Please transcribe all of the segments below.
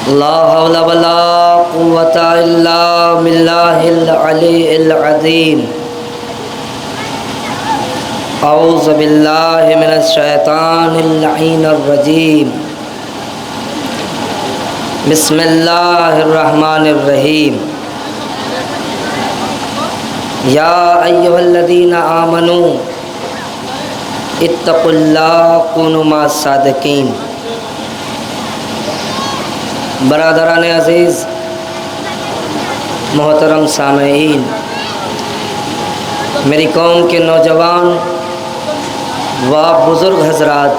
ला हौला वला कुव्वता इल्ला बिल्लाहिल अलीइल अज़ीम। औज़ु बिल्लाहि मिनश शैतानिर लईनिर रजीम। बिस्मिल्लाहिर रहमानिर रहीम। या अय्युहल्लज़ीना आमनू इत्तक़ुल्लाह कुनू मअस सादिक़ीन। बरादरान अज़ीज़, मोहतरम सामईन, मेरी कौम के नौजवान व बुज़ुर्ग हज़रात,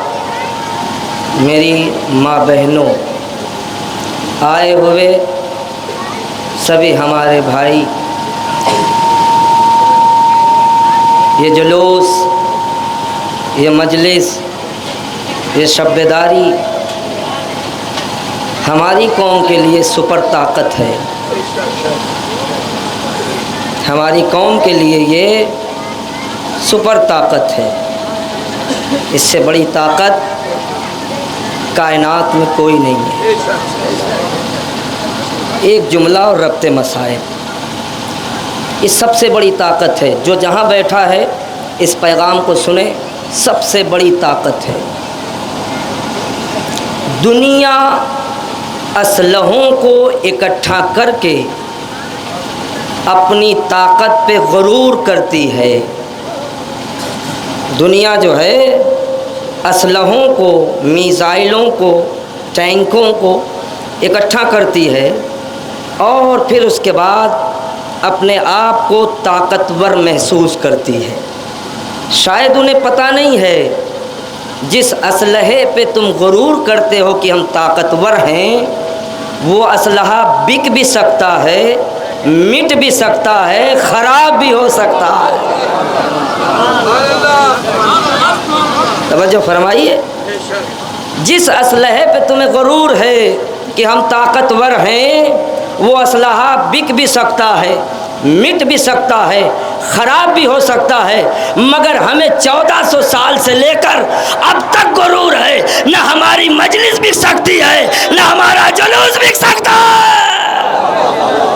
मेरी माँ बहनों, आए हुए सभी हमारे भाई, ये जुलूस, ये मजलिस, ये शब्बेदारी हमारी कौम के लिए सुपर ताकत है। हमारी कौम के लिए ये सुपर ताकत है। इससे बड़ी ताकत कायनात में कोई नहीं है। एक जुमला और रब्ते मसाइल, ये सबसे बड़ी ताकत है। जो जहाँ बैठा है इस पैगाम को सुने, सबसे बड़ी ताकत है। दुनिया असलहों को इकट्ठा करके अपनी ताकत पे गुरूर करती है। दुनिया जो है असलहों को, मिसाइलों को, टैंकों को इकट्ठा करती है और फिर उसके बाद अपने आप को ताकतवर महसूस करती है। शायद उन्हें पता नहीं है जिस असलहे पे तुम गुरूर करते हो कि हम ताकतवर हैं, वो असलहा बिक भी सकता है, मिट भी सकता है, ख़राब भी हो सकता है। तवज्जो फरमाइए। जिस असलहे पे तुम्हें गुरूर है कि हम ताकतवर हैं, वो असलहा बिक भी सकता है, मिट भी सकता है, ख़राब भी हो सकता है, मगर हमें 1400 साल से लेकर अब तक गुरूर है। न हमारी मजलिस बिक सकती है, न हमारा जुलूस बिक सकता है।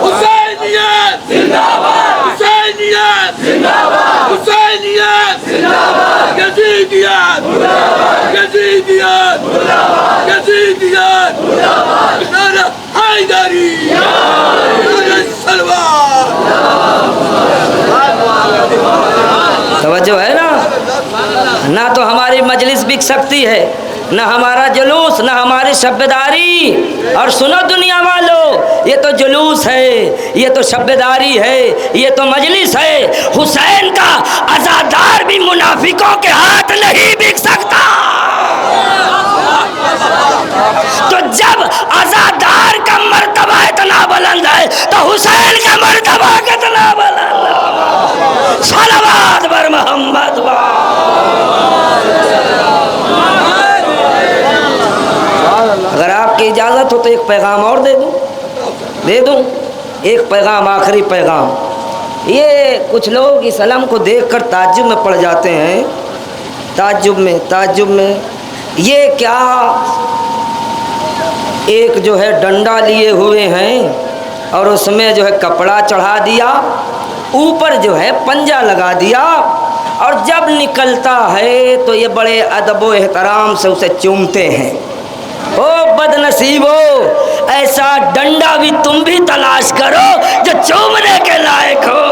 हुसैनियत जिंदाबाद, हुसैनियत जिंदाबाद, हुसैनियत जिंदाबाद, यजीदियत मुर्दाबाद, यजीदियत मुर्दाबाद, यजीदियत मुर्दाबाद, नारा हैदरी, नारा सलवार। तवज्जो है ना? ना तो हमारी मजलिस बिक सकती है, न हमारा जुलूस, न हमारी शब्बेदारी। और सुनो दुनिया वालों, ये तो जुलूस है, ये तो शब्बेदारी है, ये तो मजलिस है। हुसैन का अज़ादार भी मुनाफिकों के हाथ नहीं बिक सकता। तो जब अज़ादार का मर्तबा इतना बुलंद है, तो हुसैन का मर्तबा कितना बुलंद है। सलावत बर मोहम्मद। अगर आपकी इजाज़त हो तो एक पैगाम और दे दूं। एक पैगाम, आखिरी पैगाम। ये कुछ लोग इस अलम को देखकर ताज्जुब में पड़ जाते हैं। ताज्जुब में ये क्या, एक जो है डंडा लिए हुए हैं और उसमें जो है कपड़ा चढ़ा दिया, ऊपर जो है पंजा लगा दिया, और जब निकलता है तो ये बड़े अदब व एहतराम से उसे चूमते हैं। ओ बदनसीबो, ऐसा डंडा भी तुम भी तलाश करो जो चूमने के लायक हो।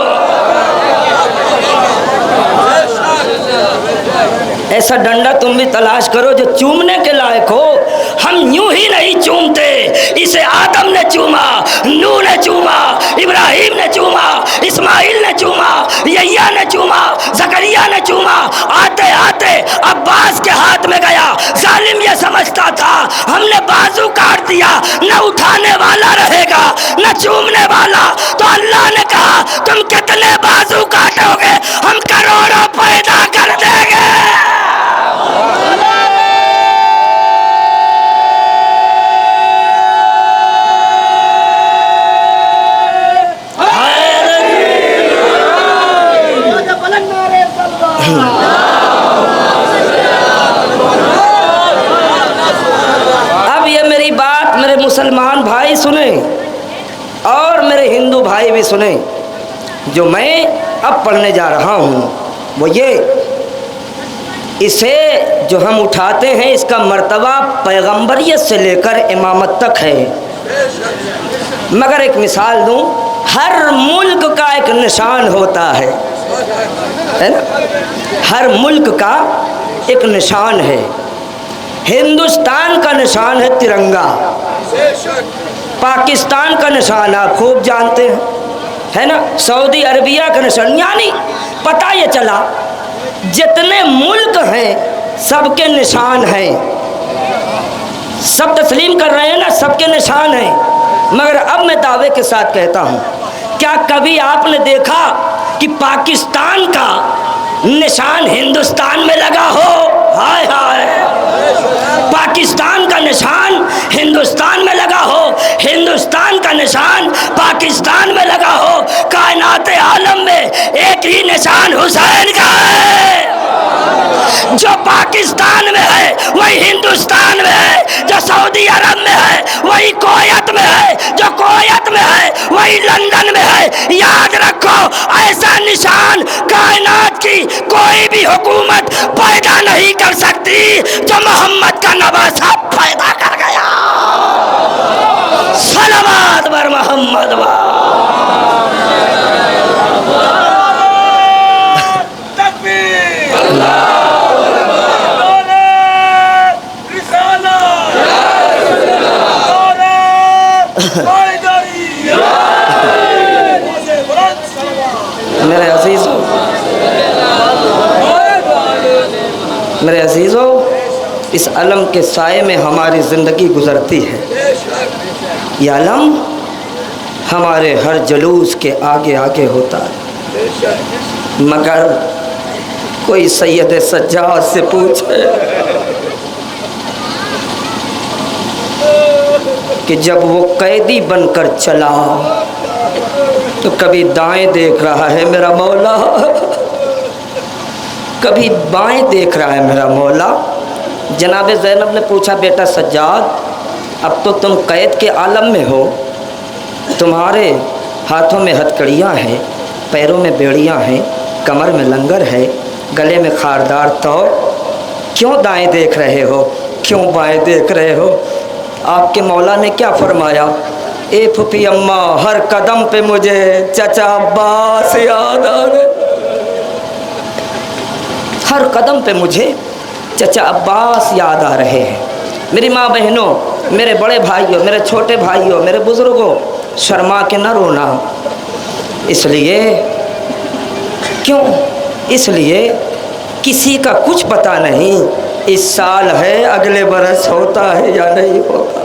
ऐसा डंडा तुम भी तलाश करो जो चूमने के लायक हो। हम यूं ही नहीं चूमते, इसे आदम ने चूमा, नूह ने चूमा, इब्राहिम ने चूमा, इस्माइल ने चूमा, यह्या ने चूमा, ज़करिया ने चूमा। आते आते अब्बास के हाथ में गया। जालिम ये समझता था हमने बाजू काट दिया, न उठाने वाला रहेगा न चूमने वाला। तो अल्लाह ने कहा तुम कितने बाजू काटोगे, हम करोड़ों पैदा कर देंगे। अब ये मेरी बात मेरे मुसलमान मुसलमान भाई सुने और मेरे हिंदू भाई भी सुने, जो मैं अब पढ़ने जा रहा हूँ वो ये, इसे जो हम उठाते हैं इसका मर्तबा पैगंबरियत से लेकर इमामत तक है। मगर एक मिसाल दूँ, हर मुल्क का एक निशान होता है ना, हर मुल्क का एक निशान है। हिंदुस्तान का निशान है तिरंगा, पाकिस्तान का निशान आप खूब जानते हैं, है ना, सऊदी अरबिया का निशान। यानी पता ये चला जितने मुल्क हैं सबके निशान हैं, सब तस्लीम कर रहे हैं ना, सबके निशान हैं। मगर अब मैं दावे के साथ कहता हूँ, क्या कभी आपने देखा कि पाकिस्तान का निशान हिंदुस्तान में लगा हो? हाय हाय, पाकिस्तान का निशान हिंदुस्तान में लगा हो, हिंदुस्तान का निशान पाकिस्तान में लगा हो। कायनात आलम में एक ही निशान हुसैन का है। जो पाकिस्तान में है वही हिंदुस्तान में है, जो सऊदी अरब में है वही कोयत में है, जो कोयत में है वही लंदन में है। याद रखो, ऐसा निशान कायनात की कोई भी हुकूमत पैदा नहीं कर सकती जो मोहम्मद का नवासा पैदा कर गया। सलावत बर मोहम्मद वा। मेरे अजीज़ों, इस अलम के साए में हमारी ज़िंदगी गुज़रती है। यह अलम हमारे हर जुलूस के आगे आगे होता है। मगर कोई सैयद सज्जाद से पूछे कि जब वो कैदी बनकर चला तो कभी दाएं देख रहा है मेरा मौला, कभी बाएं देख रहा है मेरा मौला। जनाब ज़ैनब ने पूछा, बेटा सज्जाद, अब तो तुम कैद के आलम में हो, तुम्हारे हाथों में हथकड़ियाँ हैं, पैरों में बेड़ियाँ हैं, कमर में लंगर है, गले में खारदार तौर, क्यों दाएं देख रहे हो, क्यों बाएं देख रहे हो? आपके मौला ने क्या फरमाया? ए फूफी अम्मा, हर कदम पे मुझे चचा अब्बास याद आ रहे, हर कदम पे मुझे चचा अब्बास याद आ रहे हैं। मेरी माँ बहनों, मेरे बड़े भाइयों, मेरे छोटे भाइयों, मेरे बुज़ुर्गों, शर्मा के न रोना। इसलिए क्यों? इसलिए किसी का कुछ पता नहीं, इस साल है अगले बरस होता है या नहीं होता।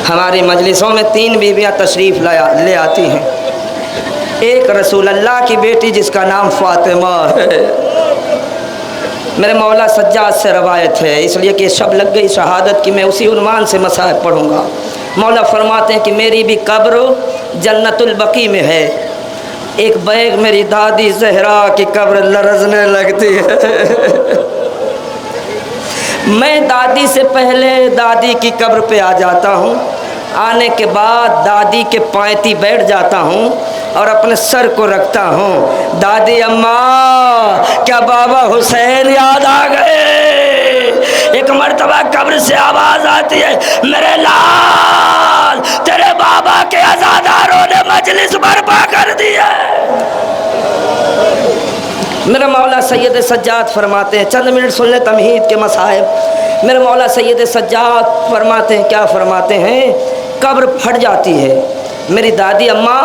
हमारी मजलिसों में 3 बीवियाँ तशरीफ़ ले आती हैं। एक रसूल अल्लाह की बेटी जिसका नाम फ़ातिमा है। मेरे मौला सज्जाद से रवायत है, इसलिए कि शब लग गई शहादत की, मैं उसी उन्वान से मसाइब पढ़ूँगा। मौला फरमाते हैं कि मेरी भी कब्र जन्नतुल बकी में है। एक बैग मेरी दादी ज़हरा की कब्र लरज़ने लगती है। मैं दादी से पहले दादी की कब्र पे आ जाता हूँ, आने के बाद दादी के पायती बैठ जाता हूँ और अपने सर को रखता हूँ। दादी अम्मा, क्या बाबा हुसैन याद आ गए? एक मर्तबा कब्र से आवाज़ आती है, मेरे लाल, तेरे बाबा के अज़ादारों ने मजलिस बर्पा कर दी है। मेरे मौला सैयद सज्जाद फरमाते हैं, चंद मिनट सुन ले तमहीद के मसाइब। मेरे मौला सैयद सज्जाद फरमाते हैं, क्या फरमाते हैं? कब्र फट जाती है, मेरी दादी अम्मा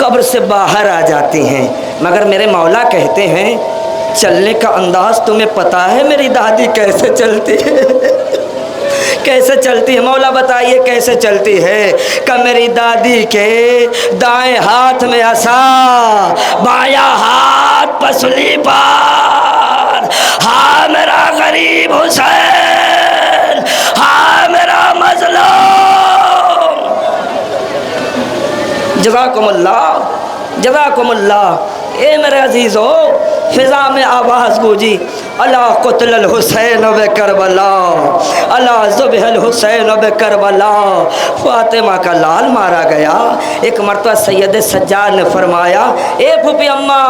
कब्र से बाहर आ जाती हैं, मगर मेरे मौला कहते हैं चलने का अंदाज़ तुम्हें पता है मेरी दादी कैसे चलती है? कैसे चलती है मौला बताइए कैसे चलती है? कि मेरी दादी के दाएं हाथ में असा, बायां हाथ पसली पर, हाँ मेरा गरीब हुसैन, हाँ मेरा मजलूम। जज़ाकुमुल्लाह, जज़ाकुमुल्लाह। ए मेरे अजीज़ों, फ़िज़ा में आवाज़ गूंजी, अला क़ुतिल हुसैन व करबला, अला ज़ुबिहल हुसैन व करबला। फातिमा का लाल मारा गया। एक मरतबा सैयद सज्जाद ने फरमाया, ए फूफी अम्मा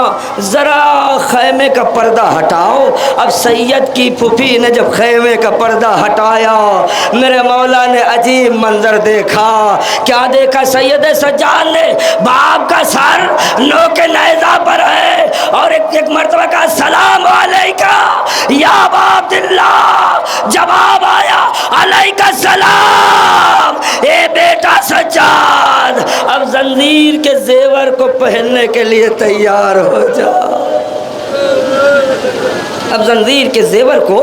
ज़रा खैमे का पर्दा हटाओ। अब सैयद की फूफी ने जब खैमे का पर्दा हटाया, मेरे मौला ने अजीब मंजर देखा। क्या देखा सैयद सज्जाद ने? बाप का सर नोके नेज़ा पर है और एक मरतबा का सलाम अलैका या अबा अब्दुल्लाह। जवाब आया अलैका सलाम ए बेटा सज्जाद। अब जंजीर के जेवर को पहनने के लिए तैयार हो जा। अब जंजीर के जेवर को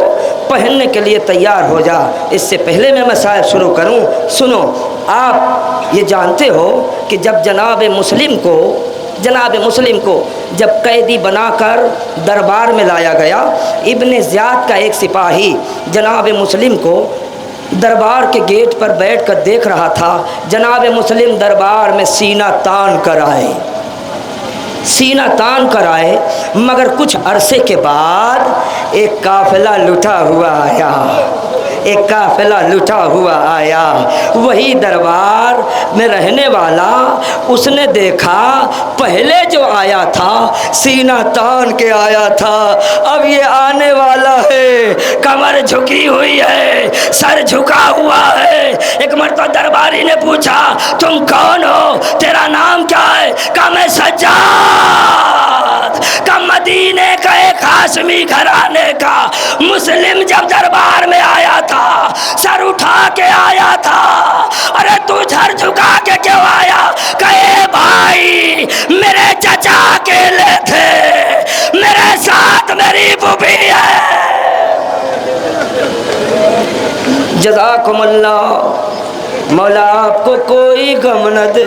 पहनने के लिए तैयार हो जा। इससे पहले मैं मसाइल शुरू करूं, सुनो। आप ये जानते हो कि जब जनाब मुस्लिम को जब कैदी बनाकर दरबार में लाया गया, इब्ने ज़ियाद का एक सिपाही जनाब मुस्लिम को दरबार के गेट पर बैठकर देख रहा था। जनाब मुस्लिम दरबार में सीना तान कर आए, मगर कुछ अरसे के बाद एक काफ़िला लुटा हुआ आया। वही दरबार में रहने वाला, उसने देखा पहले जो आया था सीना तान के आया था, अब ये आने वाला है कमर झुकी हुई है, सर झुका हुआ है। एक मरतबा दरबारी ने पूछा, तुम कौन हो, तेरा नाम क्या है? कहा मैं सज्जाद, का मदीने का एक हाशमी घराने का मुस्लिम जब दरबार में आया था सर उठा के आया था। अरे तू सर झुका के क्यों आया? कहे भाई मेरे चचा अकेले थे, मेरे साथ मेरी फूफी है। जज़ाकुमुल्लाह। मौला आपको कोई गम न दे।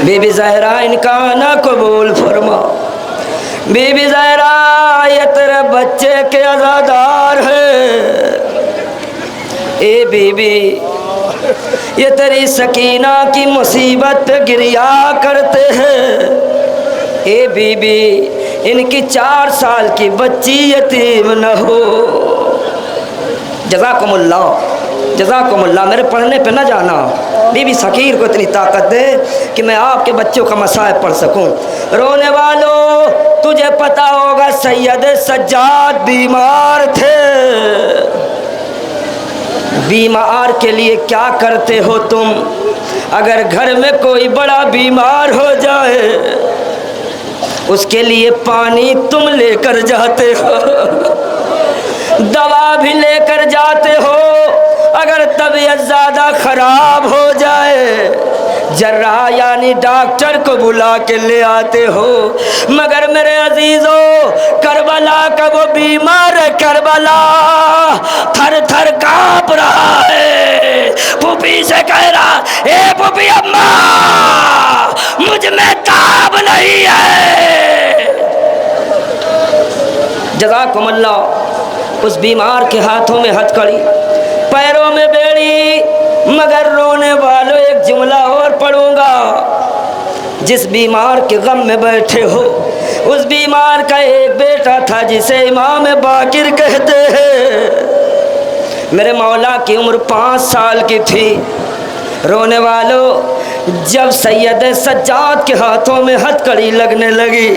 बीबी ज़हरा इनका ना कबूल फरमा। बीबी ज़हरा ये तेरे बच्चे के अज़ादार है। ए बीबी ये तेरी सकीना की मुसीबत पे गिरिया करते हैं। ए बीबी इनकी 4 साल की बच्ची यतीम न हो। जज़ाकुमुल्लाह। मेरे पढ़ने पे न जाना। बीबी शकीर को इतनी ताकत दे कि मैं आपके बच्चों का मसाइब पढ़ सकूं। रोने वालों, तुझे पता होगा सैयद सज्जाद बीमार थे। बीमार के लिए क्या करते हो तुम? अगर घर में कोई बड़ा बीमार हो जाए, उसके लिए पानी तुम लेकर जाते हो, दवा भी लेकर जाते हो। अगर तबीयत ज़्यादा ख़राब हो जाए, जर्रा यानी डॉक्टर को बुला के ले आते हो। मगर मेरे अजीज़ों, करबला का वो बीमार है, करबला थर थर काँप रहा है। फूफी से कह रहा, ए फूफी अम्मा मुझ में ताब नहीं है। जज़ाकुमुल्लाह। उस बीमार के हाथों में हथकड़ी, पैरों में बेड़ी। मगर रोने वालों, एक जुमला और पढ़ूंगा। जिस बीमार के गम में बैठे हो, उस बीमार का एक बेटा था जिसे इमाम बाकिर कहते हैं। मेरे मौला की उम्र 5 साल की थी। रोने वालों, जब सैयद सज्जाद के हाथों में हथकड़ी लगने लगी,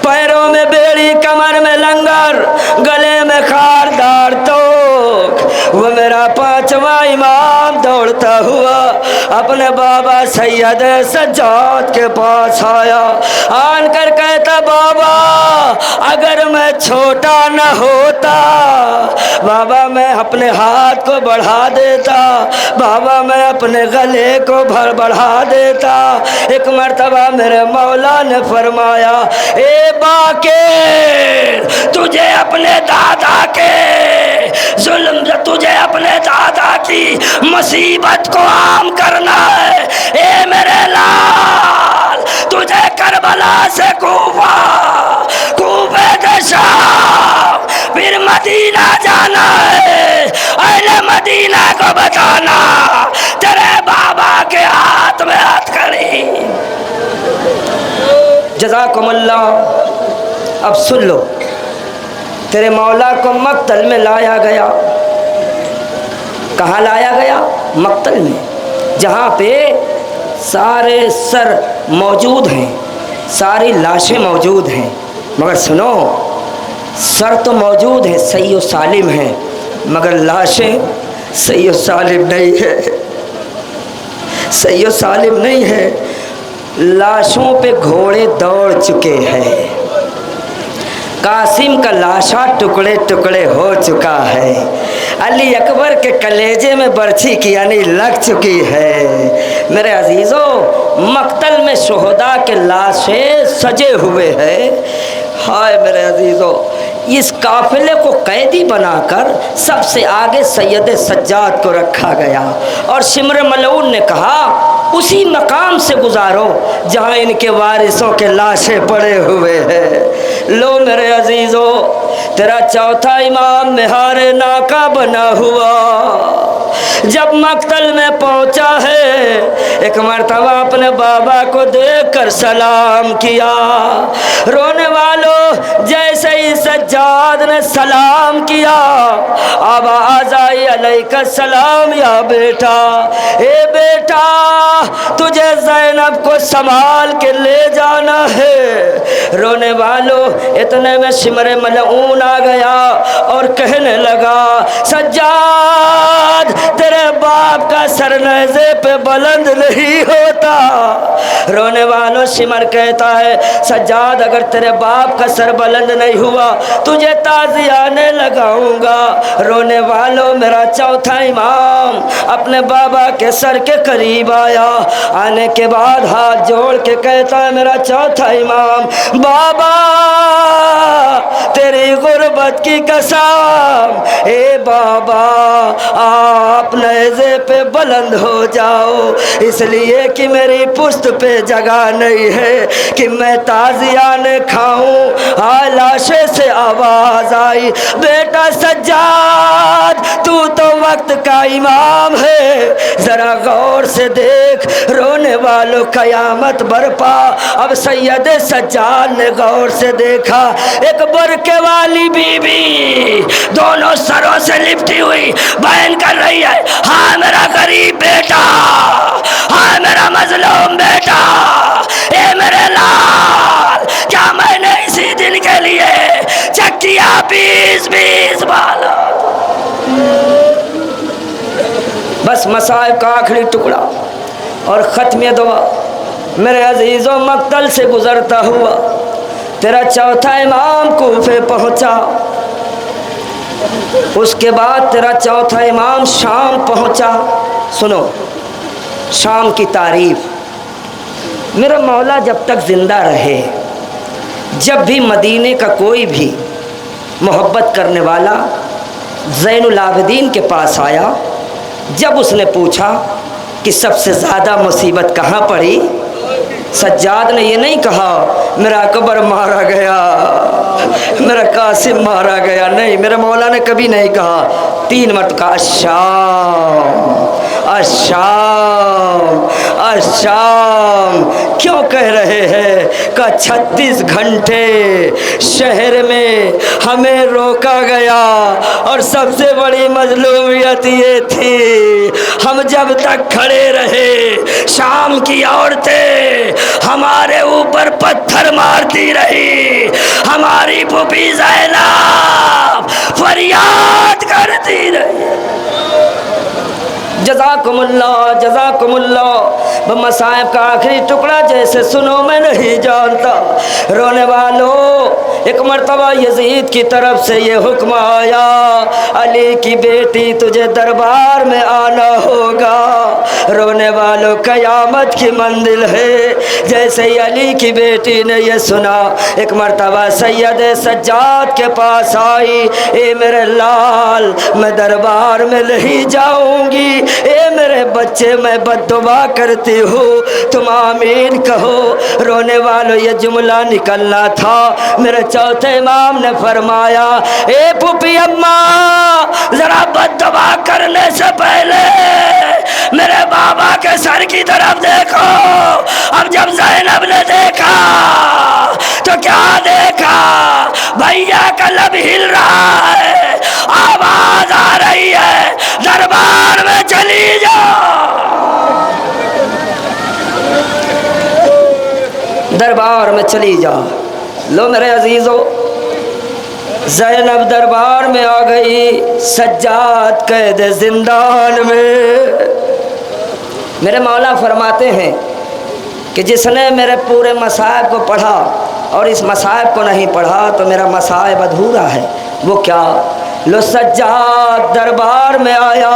पैरों में बेड़ी, कमर में लंगर, गले में खारदार तोक, वो मेरा 5वां इमाम दौड़ता हुआ अपने बाबा सैयद सज्जाद के पास आया। आन कर कहता, बाबा अगर मैं छोटा न होता, बाबा मैं अपने हाथ को बढ़ा देता, बाबा मैं अपने गले को बढ़ा देता। एक मर्तबा मेरे मौला ने फरमाया, ए बाकिर तुझे अपने दादा के जुल्म, तुझे अपने दादा की मुसीबत को आम करना है। ए मेरे लाल, तुझे करबला से कूफा, कूफे से शाम, फिर मदीना जाना है। अहले मदीना को बताना तेरे बाबा के हाथ में हथकड़ी। जज़ाकुमुल्लाह। अब सुन लो, तेरे मौला को मक्तल में लाया गया। कहाँ लाया गया? मक्तल में, जहाँ पे सारे सर मौजूद हैं, सारी लाशें मौजूद हैं। मगर सुनो, सर तो मौजूद है, सही और सालिम है, मगर लाशें सही और सालिम नहीं है, सही और सालिम नहीं है। लाशों पे घोड़े दौड़ चुके हैं। कासिम का लाशा टुकड़े टुकड़े हो चुका है। अली अकबर के कलेजे में बर्छी की यानी लग चुकी है। मेरे अजीज़ों, मक्तल में शोहदा के लाशें सजे हुए हैं। हाय मेरे अजीज़ों, इस काफिले को कैदी बनाकर सबसे आगे सैयद सज्जाद को रखा गया और शिमर मलऊन ने कहा उसी मकाम से गुजारो जहाँ इनके वारिसों के लाशें पड़े हुए हैं। लो मेरे अजीज़ों, तेरा चौथा इमाम मेहारे नाका बना हुआ जब मक्तल में पहुंचा है, एक मर्तबा अपने बाबा को देखकर सलाम किया। रोने वालों, जैसे ही सज्जाद ने सलाम किया, आवाज आई अलैका सलाम या बेटा। ए बेटा, तुझे ज़ैनब को संभाल के ले जाना है। रोने वालों, इतने में शिमरे मलऊन आ गया और कहने लगा सज्जाद, तेरे बाप का सर नेज़े पे बुलंद नहीं होता। रोने वालों, शिमर कहता है सज्जाद, अगर तेरे बाप का सर बुलंद नहीं हुआ तुझे ताज़ियाने लगाऊंगा। रोने वालों, मेरा चौथा इमाम अपने बाबा के सर के करीब आया। आने के बाद हाथ जोड़ के कहता है मेरा चौथा इमाम, बाबा तेरी गुर्बत की कसम, ए बाबा आप नेज़े पे बुलंद हो जाओ, इसलिए कि मेरी पुश्त पे जगह नहीं है कि मैं ताज़ियाने खाऊं। लाशे से आवाज़ आई, बेटा सज्जाद, तू तो वक्त का इमाम है, ज़रा गौर से देख। रोने वालों, क़यामत बरपा। अब सैयद सज्जाद ने गौर से देखा, एक बरके वाली बीबी दोनों सरों से लिपटी हुई बयान कर रही है, हाँ मेरा गरीब बेटा, हाँ मेरा मजलूम बेटा, ए मेरे लाल, क्या मैंने इसी दिन के लिए चक्किया 20-20 बाला। बस मसाइब का आखिरी टुकड़ा और ख़त्म दुआ। मेरे अजीज़ों, मक्तल से गुज़रता हुआ तेरा चौथा इमाम कूफे पहुँचा। उसके बाद तेरा चौथा इमाम शाम पहुँचा। सुनो शाम की तारीफ़। मेरा मौला जब तक ज़िंदा रहे, जब भी मदीने का कोई भी मोहब्बत करने वाला ज़ैनुल आबिदीन के पास आया, जब उसने पूछा कि सबसे ज़्यादा मुसीबत कहाँ पड़ी, सज्जाद ने ये नहीं कहा मेरा अकबर मारा गया, मेरा कासिम मारा गया, नहीं, मेरे मौला ने कभी नहीं कहा। 3 मरतबा कहा अश्शाम अश्शाम अश्शाम। क्यों कह रहे हैं? का 36 घंटे शहर में हमें रोका गया और सबसे बड़ी मजलूमियत ये थी, हम जब तक खड़े रहे शाम की औरतें हमारे ऊपर पत्थर मारती रही, हमारी फूफी ज़ैनब फरियाद करती रही। जज़ाकुमुल्लाह जज़ाकुमुल्लाह। मसाइब का आखिरी टुकड़ा जैसे सुनो मैं नहीं जानता। रोने वालों, एक मर्तबा यजीद की तरफ से ये हुक्म आया, अली की बेटी तुझे दरबार में आना होगा। रोने वालों, क़यामत की मंजिल है। जैसे ही अली की बेटी ने ये सुना, एक मर्तबा सैयद सज्जाद के पास आई, ए मेरे लाल, मैं दरबार में नहीं जाऊंगी, ए मेरे बच्चे मैं बद्दुआ करती हूँ, तुम आमीन कहो। रोने वालों, ये जुमला निकलना था। मेरे चौथे इमाम ने फरमाया, ए पुपी अम्मा, जरा बद्दुआ करने से पहले मेरे बाबा के सर की तरफ देखो। अब जब ज़ैनब ने देखा तो क्या देखा, भैया का लब हिल रहा है, आवाज आ रही है, दरबार में चली जाओ, दरबार में चली जाओ। लो मेरे अजीजों, ज़ैनब दरबार में आ गई, सज्जाद कैद जिंदान में। मेरे मौला फरमाते हैं कि जिसने मेरे पूरे मसाइब को पढ़ा और इस मसाइब को नहीं पढ़ा तो मेरा मसाइब अधूरा है। वो क्या? लो सज्जाद दरबार में आया,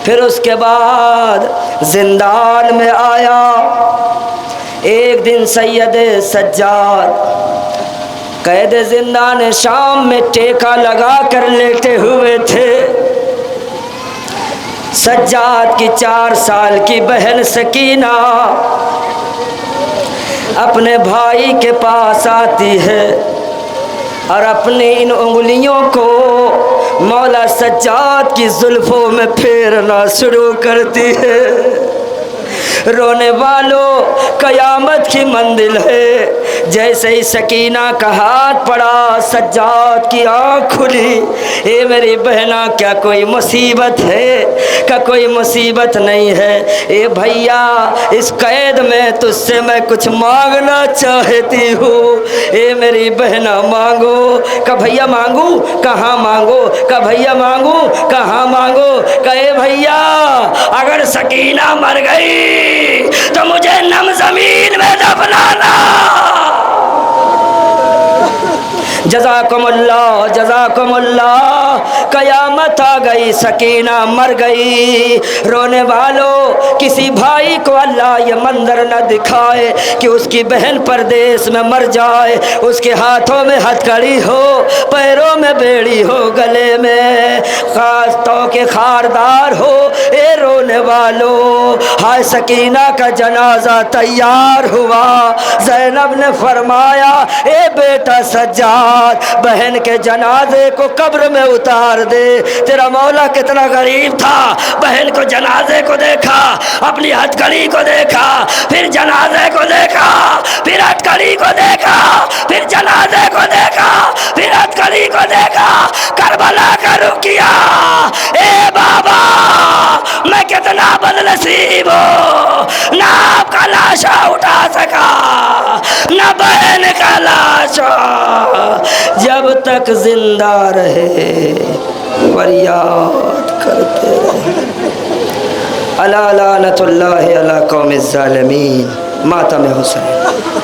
फिर उसके बाद जिंदान में आया। एक दिन सैयद सज्जाद कैद जिंदान शाम में टेका लगा कर लेटे हुए थे। सज्जाद की 4 साल की बहन सकीना अपने भाई के पास आती है और अपनी इन उंगलियों को मौला सज्जाद की जुल्फों में फेरना शुरू करती है। रोने वालों, कयामत की मंजिल है। जैसे ही सकीना का हाथ पड़ा, सज्जाद की आँख खुली। ए मेरी बहना, क्या कोई मुसीबत है? क्या कोई मुसीबत नहीं है? ए भैया, इस कैद में तुझसे मैं कुछ मांगना चाहती हूँ। ए मेरी बहना, मांगो। का भैया मांगू? कहाँ मांगो? का भैया मांगू? कहाँ मांगो? कहे भैया, अगर सकीना मर गई तो मुझे नम जमीन में दफनाना। जज़ाकुमुल्लाह, जज़ाकुमुल्लाह। कयामत आ गई, सकीना मर गई। रोने वालों, किसी भाई को अल्लाह ये मंजर न दिखाए कि उसकी बहन परदेश में मर जाए, उसके हाथों में हथकड़ी हो, पैरों में बेड़ी हो, गले में खास्तों के खारदार हो। ए रोने वालों, हाय सकीना का जनाजा तैयार हुआ। ज़ैनब ने फरमाया, ए बेटा सज्जाद, बहन के जनाजे को कब्र में उतार दे। तेरा मौला कितना गरीब था, बहन को जनाजे को देखा, अपनी हथकड़ी को देखा, फिर जनाजे को देखा, फिर हथकड़ी को देखा, फिर जनाजे को देखा, फिर हथकड़ी को देखा, करबला का रुख किया। ए बाबा, मैं कितना बदनसीब हूँ, ना आपका लाशा उठा सका, ना बहन का लाशा। जब तक जिंदा रहे फरियाद करते रहे। अला लानतुल्लाहि अला कौमिज़ ज़ालिमीन। मातम हुसैन।